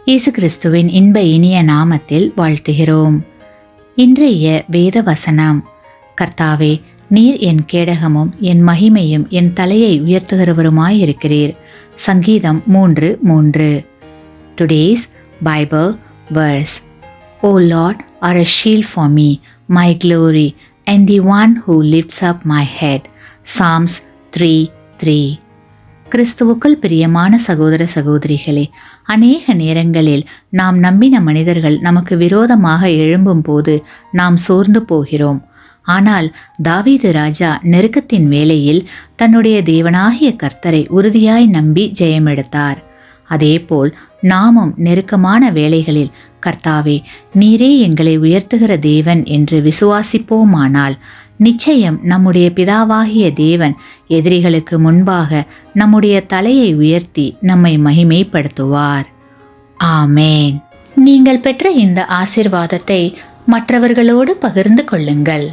இயேசு கிறிஸ்துவின் இன்ப இனிய நாமத்தில் வாழ்த்துகிறோம். இன்றைய வேத வசனம்: கர்த்தாவே, நீர் என் கேடகமும் என் மகிமையும் என் தலையை உயர்த்துகிறவருமாயிருக்கிறீர். சங்கீதம் 3:3. Today's Bible verse: O Lord, are a shield for me, my glory, and the one who lifts up my head. Psalms 3:3. கிறிஸ்துவுக்குள் பிரியமான சகோதர சகோதரிகளே, அநேக நேரங்களில் நாம் நம்பின மனிதர்கள் நமக்கு விரோதமாக எழும்பும் போது நாம் சோர்ந்து போகிறோம். ஆனால் தாவீது ராஜா நெருக்கத்தின் வேளையில் தன்னுடைய தேவனாகிய கர்த்தரை உறுதியாய் நம்பி ஜெயமெடுத்தார். அதேபோல் நாமும் நெருக்கமான வேளைகளில் கர்த்தாவே, நீரே எங்களை உயர்த்துகிற தேவன் என்று விசுவாசிப்போமானால் நிச்சயம் நம்முடைய பிதாவாகிய தேவன் எதிரிகளுக்கு முன்பாக நம்முடைய தலையை உயர்த்தி நம்மை மகிமைப்படுத்துவார். ஆமேன். நீங்கள் பெற்ற இந்த ஆசீர்வாதத்தை மற்றவர்களோடு பகிர்ந்து கொள்ளுங்கள்.